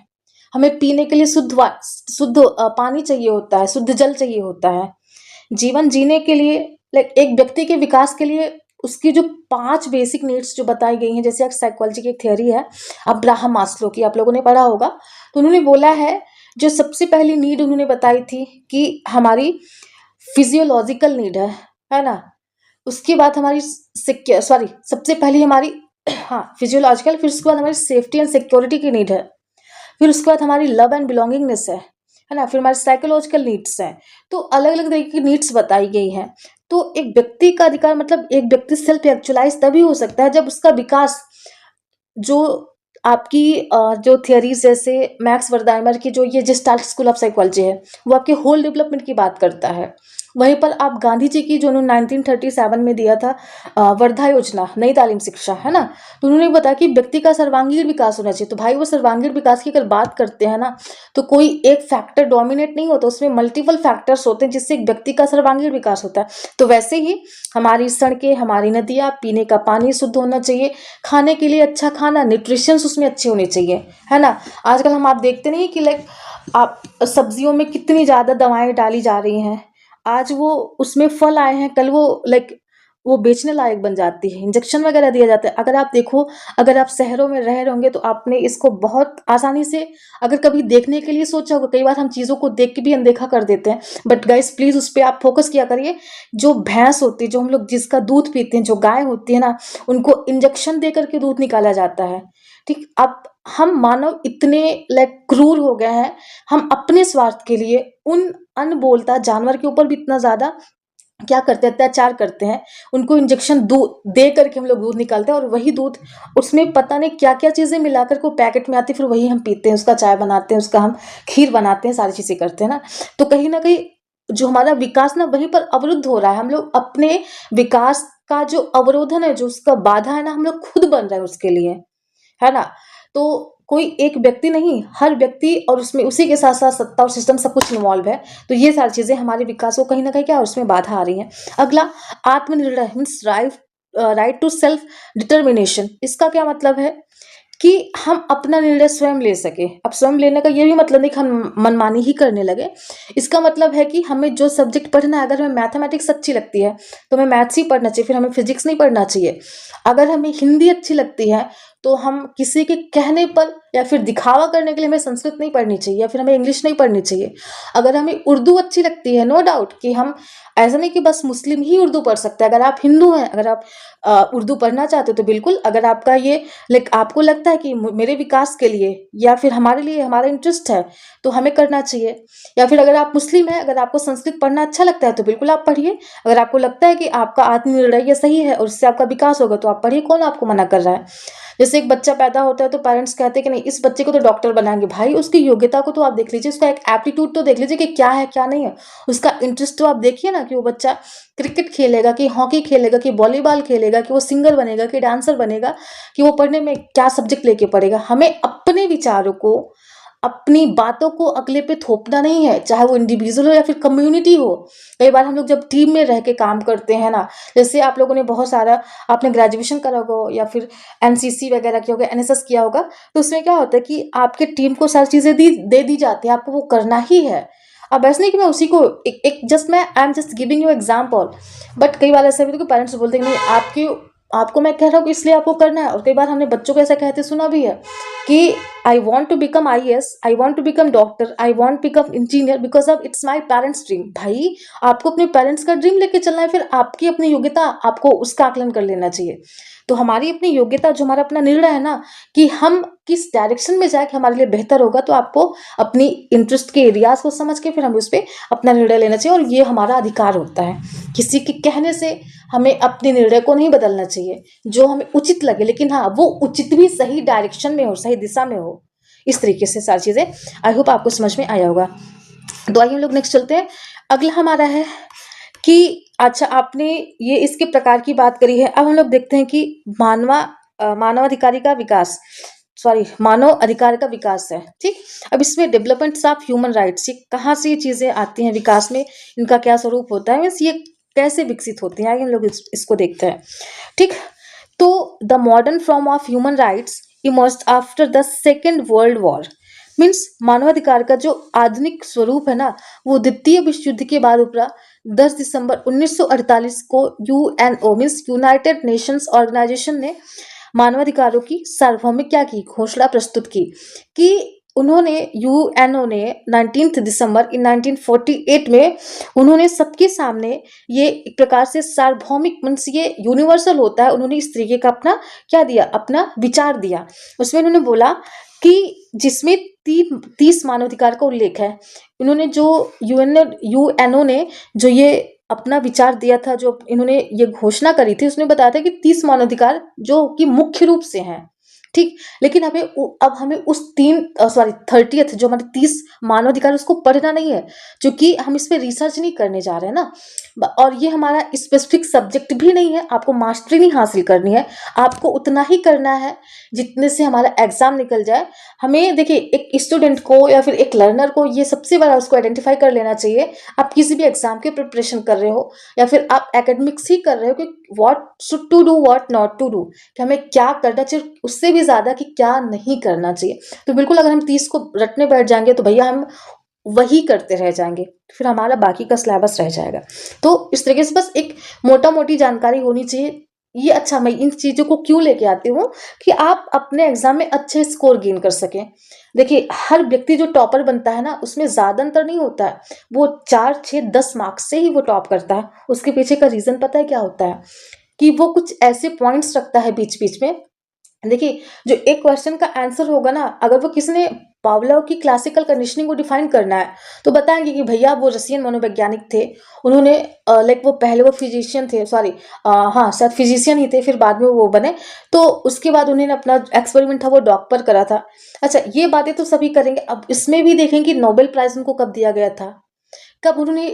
हमें पीने के लिए शुद्ध पानी चाहिए होता है, शुद्ध जल चाहिए होता है। जीवन जीने के लिए लाइक एक व्यक्ति के विकास के लिए उसकी जो 5 बेसिक नीड्स जो बताई गई हैं, जैसे एक साइकोलॉजी की एक थ्योरी है अब्राहम मास्लो की, आप लोगों ने पढ़ा होगा। तो उन्होंने बोला है, जो सबसे पहली नीड उन्होंने बताई थी कि हमारी फिजियोलॉजिकल नीड है ना। उसके बाद हमारी सॉरी सबसे पहली हमारी हाँ फिजियोलॉजिकल, फिर उसके बाद हमारी सेफ्टी एंड सिक्योरिटी की नीड है, फिर उसके बाद हमारी लव एंड बिलोंगिंगनेस है ना, फिर हमारी साइकोलॉजिकल नीड्स हैं। तो अलग अलग तरीके की नीड्स बताई गई हैं। तो एक व्यक्ति का अधिकार मतलब एक व्यक्ति सेल्फ एक्चुअलाइज तभी हो सकता है जब उसका विकास जो आपकी जो थियरीज जैसे मैक्स वर्दाइमर की जो ये जेस्टाल्ट स्कूल ऑफ साइकोलॉजी है, वो आपके होल डेवलपमेंट की बात करता है। वहीं पर आप गांधी जी की जो उन्होंने 1937 में दिया था वर्धा योजना, नई तालीम शिक्षा, है ना, तो उन्होंने बताया कि व्यक्ति का सर्वांगीण विकास होना चाहिए। तो भाई वो सर्वांगीण विकास की अगर बात करते हैं ना, तो कोई एक फैक्टर डोमिनेट नहीं होता, उसमें मल्टीपल फैक्टर्स होते हैं जिससे एक व्यक्ति का सर्वांगीण विकास होता है। तो वैसे ही हमारी सड़कें, हमारी नदियाँ, पीने का पानी शुद्ध होना चाहिए, खाने के लिए अच्छा खाना, न्यूट्रिशंस उसमें अच्छे होने चाहिए, है ना। आजकल हम आप देखते नहीं कि लाइक आप सब्जियों में कितनी ज़्यादा दवाएं डाली जा रही हैं। आज वो उसमें फल आए हैं, कल वो लाइक वो बेचने लायक बन जाती है, इंजेक्शन वगैरह दिया जाता है। अगर आप देखो, अगर आप शहरों में रह रहे होंगे तो आपने इसको बहुत आसानी से अगर कभी देखने के लिए सोचा होगा। कई बार हम चीज़ों को देख के भी अनदेखा कर देते हैं, बट गाइस प्लीज़ उस पे आप फोकस किया करिए। जो भैंस होती है, जो हम लोग जिसका दूध पीते हैं, जो गाय होती है ना, उनको इंजेक्शन दे करके दूध निकाला जाता है। ठीक, अब हम मानव इतने लाइक क्रूर हो गए हैं, हम अपने स्वार्थ के लिए उन अनबोलता जानवर के ऊपर भी इतना ज़्यादा क्या करते हैं, अत्याचार करते हैं। उनको इंजेक्शन दे करके हम लोग दूध निकालते हैं, और वही दूध, उसमें पता नहीं क्या क्या चीज़ें मिलाकर को पैकेट में आती है, फिर वही हम पीते हैं, उसका चाय बनाते हैं, उसका हम खीर बनाते हैं, सारी चीज़ें करते हैं ना। तो कहीं ना कहीं जो हमारा विकास ना वहीं पर अवरुद्ध हो रहा है। हम लोग अपने विकास का जो अवरोधन है, जो उसका बाधा है ना, हम लोग खुद बन रहे हैं उसके लिए, है ना। तो कोई एक व्यक्ति नहीं, हर व्यक्ति, और उसमें उसी के साथ साथ सत्ता और सिस्टम सब कुछ इन्वॉल्व है। तो ये सारी चीजें हमारे विकास को कहीं ना कहीं क्या उसमें बाधा आ रही है। अगला, आत्मनिर्णय means right to self determination. इसका क्या मतलब है कि हम अपना निर्णय स्वयं ले सके। अब स्वयं लेने का ये भी मतलब नहीं कि हम मनमानी ही करने लगे। इसका मतलब है कि हमें जो सब्जेक्ट पढ़ना है, अगर हमें मैथमेटिक्स अच्छी लगती है तो हमें मैथ्स ही पढ़ना चाहिए, फिर हमें फिजिक्स नहीं पढ़ना चाहिए। अगर हमें हिंदी अच्छी लगती है तो हम किसी के कहने पर या फिर दिखावा करने के लिए हमें संस्कृत नहीं पढ़नी चाहिए, या फिर हमें इंग्लिश नहीं पढ़नी चाहिए। अगर हमें उर्दू अच्छी लगती है, नो डाउट कि हम, ऐसा नहीं कि बस मुस्लिम ही उर्दू पढ़ सकते हैं। अगर आप हिंदू हैं, अगर आप उर्दू पढ़ना चाहते हो तो बिल्कुल, अगर आपका ये लाइक आपको लगता है कि मेरे विकास के लिए या फिर हमारे लिए, हमारा इंटरेस्ट है, तो हमें करना चाहिए। या फिर अगर आप मुस्लिम हैं, अगर आपको संस्कृत पढ़ना अच्छा लगता है तो बिल्कुल आप पढ़िए। अगर आपको लगता है कि आपका आत्मनिर्णय ये सही है और इससे आपका विकास होगा तो आप पढ़िए, कौन आपको मना कर रहा है। जैसे एक बच्चा पैदा होता है तो पेरेंट्स कहते हैं कि नहीं, इस बच्चे को तो डॉक्टर बनाएंगे। भाई उसकी योग्यता को तो आप देख लीजिए, उसका एक एप्टीट्यूड तो देख लीजिए कि क्या है क्या नहीं है, उसका इंटरेस्ट तो आप देखिए ना, कि वो बच्चा क्रिकेट खेलेगा, कि हॉकी खेलेगा, कि वॉलीबॉल खेलेगा, कि वो सिंगर बनेगा, कि डांसर बनेगा, कि वो पढ़ने में क्या सब्जेक्ट लेके पढ़ेगा। हमें अपने विचारों को, अपनी बातों को अगले पे थोपना नहीं है, चाहे वो इंडिविजुअल हो या फिर कम्युनिटी हो। कई बार हम लोग जब टीम में रह के काम करते हैं ना, जैसे आप लोगों ने बहुत सारा, आपने ग्रेजुएशन करा होगा या फिर एनसीसी वगैरह किया होगा, एनएसएस किया होगा, तो उसमें क्या होता है कि आपके टीम को सारी चीज़ें दे दी जाती है, आपको वो करना ही है। अब ऐसा नहीं कि मैं उसी को एक जस्ट मैं I am just giving you example, but कई बार ऐसा भी तो पेरेंट्स बोलते हैं कि नहीं, आपको मैं कह रहा हूँ कि इसलिए आपको करना है। और कई बार हमने बच्चों को ऐसा कहते सुना भी है कि I want to become IAS, I want to become doctor, I want become engineer because of it's my parents dream. भाई आपको अपने पेरेंट्स का ड्रीम लेके चलना है, फिर आपकी अपनी योग्यता, आपको उसका आकलन कर लेना चाहिए। तो हमारी अपनी योग्यता, जो हमारा अपना निर्णय है ना, कि हम किस डायरेक्शन में जाए कि हमारे लिए बेहतर होगा, तो आपको अपनी इंटरेस्ट के एरियाज को समझ के फिर हम उस पर अपना निर्णय लेना चाहिए। और ये हमारा अधिकार होता है, किसी के कहने से हमें अपने निर्णय को नहीं बदलना चाहिए, जो हमें उचित लगे, लेकिन हाँ वो उचित भी सही डायरेक्शन में हो, सही दिशा में हो। इस तरीके से सारी चीज़ें, आई होप आपको समझ में आया होगा। तो आइए हम लोग नेक्स्ट चलते हैं। अगला हमारा है कि अच्छा, आपने ये इसके प्रकार की बात करी है। अब हम लोग देखते हैं कि मानवाधिकारी का विकास, सॉरी, मानव अधिकार का विकास है। ठीक, अब इसमें डेवलपमेंट्स ऑफ ह्यूमन राइट्स, ये कहाँ से ये चीज़ें आती हैं विकास में, इनका क्या स्वरूप होता है, मीन्स ये कैसे विकसित होती हैं, आगे हम लोग इसको देखते हैं। ठीक, तो the modern form of human rights emerged after the second world war, means मानवाधिकार का जो आधुनिक स्वरूप है ना, वो द्वितीय विश्व युद्ध के बाद उपरा। 10 दिसंबर 1948 को UNO means United Nations Organisation ने मानवाधिकारों की सार्वभौमिक क्या की घोषणा प्रस्तुत की, कि उन्होंने UNO ने 19 दिसंबर इन 1948 में उन्होंने सबके सामने ये एक प्रकार से सार्वभौमिक मीन्स ये यूनिवर्सल होता है, उन्होंने इस तरीके का अपना क्या दिया, अपना विचार दिया। उसमें उन्होंने बोला कि जिसमें 30 मानवाधिकार का उल्लेख है। उन्होंने जो UNO ने जो ये अपना विचार दिया था, जो इन्होंने ये घोषणा करी थी, उसने बताया था कि 30 मानवाधिकार जो कि मुख्य रूप से हैं, ठीक। लेकिन अब हमें उस 30th जो हमारे 30 मानवाधिकार उसको पढ़ना नहीं है, क्योंकि हम इस पे रिसर्च नहीं करने जा रहे हैं ना। और ये हमारा स्पेसिफिक सब्जेक्ट भी नहीं है, आपको मास्टरी नहीं हासिल करनी है, आपको उतना ही करना है जितने से हमारा एग्जाम निकल जाए। हमें देखिए, एक स्टूडेंट को या फिर एक लर्नर को ये सबसे बड़ा उसको आइडेंटिफाई कर लेना चाहिए। आप किसी भी एग्जाम की प्रिपरेशन कर रहे हो या फिर आप एकेडमिक्स ही कर रहे हो, कि what should to do, what not to do, कि हमें क्या करना चाहिए, उससे भी ज्यादा कि क्या नहीं करना चाहिए। तो बिल्कुल अगर हम 30 को रटने बैठ जाएंगे तो भैया हम वही करते रह जाएंगे, फिर हमारा बाकी का सिलेबस रह जाएगा। तो इस तरीके से बस एक मोटा मोटी जानकारी होनी चाहिए। ये अच्छा, मैं इन चीजों को क्यों लेके आती हूँ कि आप अपने एग्जाम में अच्छे स्कोर गेन कर सकें। देखिए, हर व्यक्ति जो टॉपर बनता है ना, उसमें ज्यादा अंतर नहीं होता है, वो 4, 6, 10 मार्क्स से ही वो टॉप करता है। उसके पीछे का रीजन पता है क्या होता है, कि वो कुछ ऐसे पॉइंट्स रखता है बीच बीच में। देखिए, जो एक क्वेश्चन का आंसर होगा ना, अगर वो किसी ने पावलोव की क्लासिकल कंडीशनिंग को डिफाइन करना है, तो बताएंगे कि भैया वो रशियन मनोवैज्ञानिक थे, उन्होंने लाइक वो पहले वो फिजिशियन थे, सॉरी, हाँ शायद फिजिशियन ही थे, फिर बाद में वो बने। तो उसके बाद उन्होंने अपना एक्सपेरिमेंट था वो डॉग पर करा था। अच्छा, ये बातें तो सभी करेंगे। अब इसमें भी देखेंगे कि नोबेल प्राइज उनको कब दिया गया था, कब उन्होंने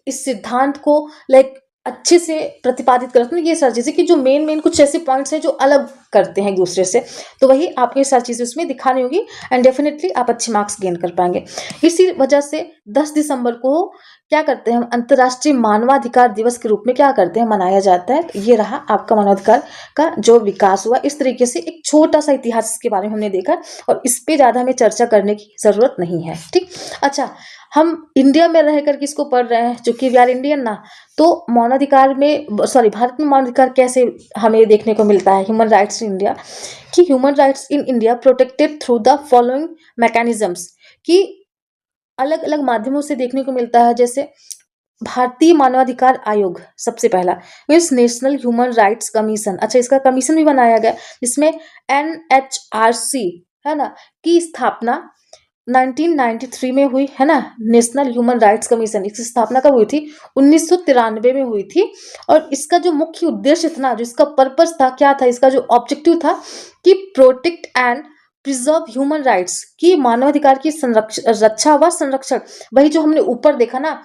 इस सिद्धांत को लाइक अच्छे से प्रतिपादित करते हैं। ये सारी चीजें कि जो मेन मेन कुछ ऐसे पॉइंट्स हैं जो अलग करते हैं एक दूसरे से, तो वही आपको ये सारी चीजें उसमें दिखानी होगी, एंड डेफिनेटली आप अच्छे मार्क्स गेन कर पाएंगे। इसी वजह से 10 दिसंबर को क्या करते हैं हम, अंतर्राष्ट्रीय मानवाधिकार दिवस के रूप में क्या करते हैं, मनाया जाता है। तो ये रहा आपका मानवाधिकार का जो विकास हुआ। इस तरीके से एक छोटा सा इतिहास के बारे में हमने देखा, और इस पे ज्यादा हमें चर्चा करने की जरूरत नहीं है। ठीक। अच्छा, हम इंडिया में रह कर किसको पढ़ रहे हैं, चूंकि वी आर इंडियन ना, तो मानवाधिकार में, सॉरी, भारत में मानवाधिकार कैसे हमें देखने को मिलता है, ह्यूमन राइट्स इन इंडिया, कि human rights in India protected through the following mechanisms, कि अलग अलग माध्यमों से देखने को मिलता है। जैसे भारतीय मानवाधिकार आयोग सबसे पहला, means national human rights commission. अच्छा, इसका कमीशन भी बनाया गया, जिसमें NHRC है ना की स्थापना 1993 में हुई है ना। नेशनल ह्यूमन राइट्स कमीशन, इसकी स्थापना कब हुई थी, 1993 में हुई थी। और इसका जो मुख्य उद्देश्य था ना, जो इसका पर्पस था, क्या था, इसका जो ऑब्जेक्टिव था, कि protect and preserve human rights, की मानवाधिकार की रक्षा व संरक्षण। वही जो हमने ऊपर देखा ना,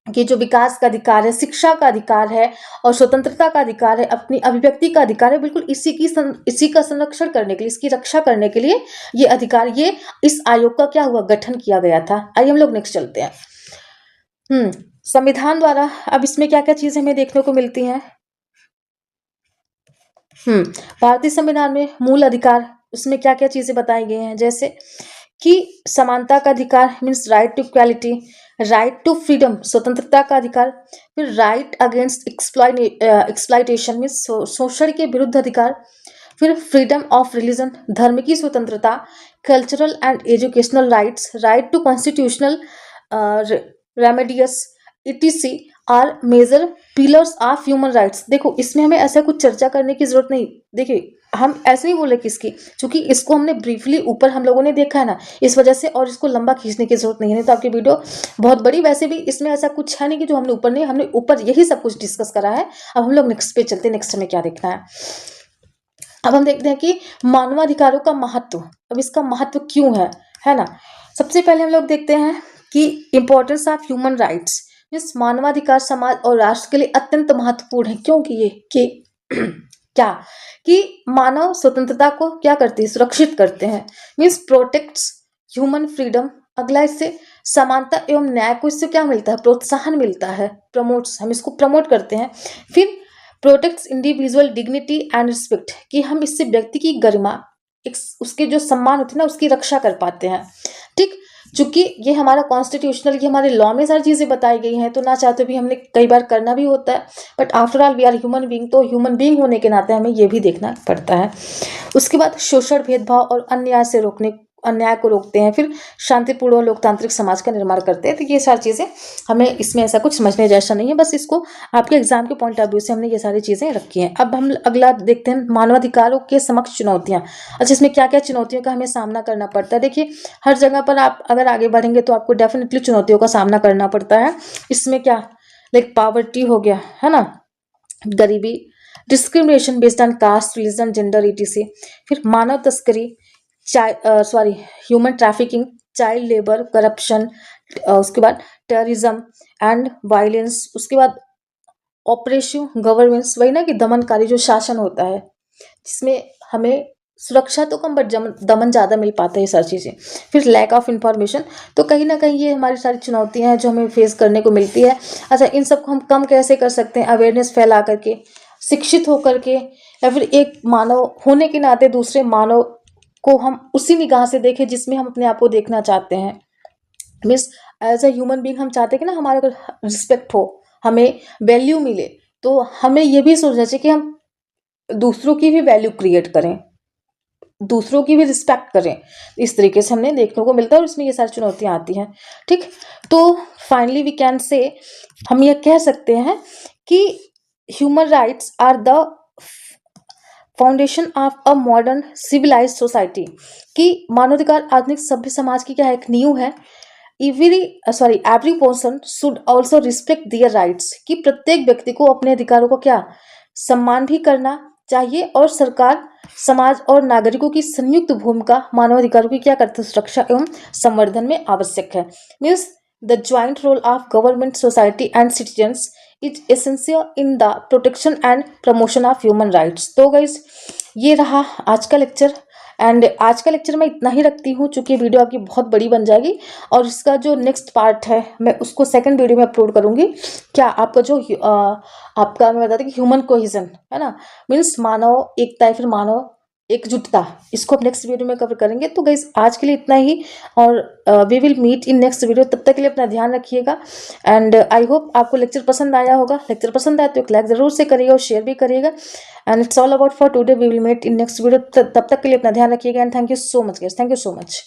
कि जो विकास का अधिकार है, शिक्षा का अधिकार है, और स्वतंत्रता का अधिकार है, अपनी अभिव्यक्ति का अधिकार है, बिल्कुल इसी का संरक्षण करने के लिए, इसकी रक्षा करने के लिए ये अधिकार, ये इस आयोग का क्या हुआ, गठन किया गया था। आइए हम लोग नेक्स्ट चलते हैं। संविधान द्वारा अब इसमें क्या क्या चीजें हमें देखने को मिलती हैं। भारतीय संविधान में मूल अधिकार, उसमें क्या क्या चीजें बताई गई हैं, जैसे कि समानता का अधिकार, means right to equality, right to freedom, स्वतंत्रता का अधिकार, फिर राइट अगेंस्ट एक्सप्लॉइटेशन, मीन्स शोषण के विरुद्ध अधिकार, फिर फ्रीडम ऑफ रिलीजन, धर्म की स्वतंत्रता, cultural and educational rights, right to constitutional remedies, etc are major pillars of human rights. देखो, इसमें हमें ऐसा कुछ चर्चा करने की जरूरत नहीं। देखिए, हम ऐसे नहीं बोले किसकी, क्योंकि इसको हमने ब्रीफली ऊपर हम लोगों ने देखा है ना, इस वजह से, और इसको लंबा खींचने की जरूरत नहीं है, तो आपकी वीडियो बहुत बड़ी। वैसे भी इसमें ऐसा कुछ है नहीं कि जो हमने ऊपर नहीं, हमने ऊपर यही सब कुछ डिस्कस करा है। अब हम लोग नेक्स्ट पे चलते हैं, नेक्स्ट हमें क्या देखना है। अब हम देखते हैं कि मानवाधिकारों का महत्व, अब इसका महत्व क्यों है ना। सबसे पहले हम लोग देखते हैं कि importance of human rights, means मानवाधिकार समाज और राष्ट्र के लिए अत्यंत महत्वपूर्ण है। क्योंकि ये कि क्या, कि मानव स्वतंत्रता को क्या करते हैं, सुरक्षित करते हैं, मीन्स प्रोटेक्ट्स ह्यूमन फ्रीडम। अगला, इससे समानता एवं न्याय को इससे क्या मिलता है, प्रोत्साहन मिलता है, प्रमोट्स, हम इसको प्रमोट करते हैं। फिर protects individual dignity and respect, कि हम इससे व्यक्ति की गरिमा, उसके जो सम्मान होते हैं ना, उसकी रक्षा कर पाते हैं। ठीक। चूंकि ये हमारा कॉन्स्टिट्यूशनल, ये हमारे लॉ में सारी चीजें बताई गई हैं, तो ना चाहते भी हमने कई बार करना भी होता है, but after all we are human being, तो ह्यूमन बीइंग होने के नाते हमें ये भी देखना पड़ता है। उसके बाद शोषण, भेदभाव और अन्याय को रोकते हैं। फिर शांतिपूर्ण और लोकतांत्रिक समाज का निर्माण करते हैं। तो ये सारी चीजें हमें इसमें ऐसा कुछ समझने जैसा नहीं है, बस इसको आपके एग्जाम के पॉइंट ऑफ व्यू से हमने ये सारी चीजें रखी हैं। अब हम अगला देखते हैं, मानवाधिकारों के समक्ष चुनौतियां। अच्छा, इसमें क्या क्या चुनौतियों का हमें सामना करना पड़ता है। देखिए, हर जगह पर आप अगर आगे बढ़ेंगे तो आपको डेफिनेटली चुनौतियों का सामना करना पड़ता है। इसमें क्या, लाइक पॉवर्टी हो गया, है ना, गरीबी, discrimination based on caste, religion, gender, etc। फिर मानव तस्करी, human trafficking, child labour, corruption, उसके बाद टेररिज्म एंड वायलेंस, उसके बाद ऑपरेसिव गवर्नेंस, वही ना कि दमनकारी जो शासन होता है जिसमें हमें सुरक्षा तो कम बट दमन ज़्यादा मिल पाता है, ये सारी चीज़ें। फिर लैक ऑफ इंफॉर्मेशन, तो कहीं ना कहीं ये हमारी सारी चुनौतियां हैं जो हमें फेस करने को मिलती है। अच्छा, इन सबको हम कम कैसे कर सकते हैं? अवेयरनेस फैला करके, शिक्षित होकर के, या फिर एक मानव होने के नाते दूसरे मानव को हम उसी निगाह से देखें जिसमें हम अपने आप को देखना चाहते हैं। Means as a human being हम चाहते हैं कि ना हमारा अगर रिस्पेक्ट हो, हमें वैल्यू मिले, तो हमें ये भी सोचना चाहिए कि हम दूसरों की भी वैल्यू क्रिएट करें, दूसरों की भी रिस्पेक्ट करें। इस तरीके से हमने देखने को मिलता है और इसमें ये सारी चुनौतियां आती हैं। ठीक, तो फाइनली वी कैन से, हम ये कह सकते हैं कि human rights are the foundation of a modern civilised society, कि मानवाधिकार आधुनिक सभ्य समाज की क्या है, एक नींव है। Every person should also respect their rights, कि प्रत्येक व्यक्ति को अपने अधिकारों को क्या सम्मान भी करना चाहिए, और सरकार, समाज और नागरिकों की संयुक्त भूमिका मानवाधिकारों की क्या करते हैं, सुरक्षा एवं संवर्धन में आवश्यक है। Means the joint role of government, society and citizens is essential in the protection and promotion of human rights. तो गाइज, ये रहा आज का लेक्चर, एंड आज का लेक्चर मैं इतना ही रखती हूँ चूंकि वीडियो आपकी बहुत बड़ी बन जाएगी, और इसका जो नेक्स्ट पार्ट है मैं उसको सेकंड वीडियो में अपलोड करूँगी। क्या आपका जो आपका मैं बता दें कि ह्यूमन कोहिजन है ना, मीन्स मानव एकता या फिर मानव एकजुटता, इसको हम नेक्स्ट वीडियो में कवर करेंगे। तो गाइस, आज के लिए इतना ही, और we will meet in next video. तब तक के लिए अपना ध्यान रखिएगा, एंड आई होप आपको लेक्चर पसंद आया होगा। लेक्चर पसंद आया तो एक लाइक ज़रूर से करिएगा और शेयर भी करिएगा। And it's all about for today, we will meet in next video. तब तक के लिए अपना ध्यान रखिएगा, and thank you so much guys, thank you so much.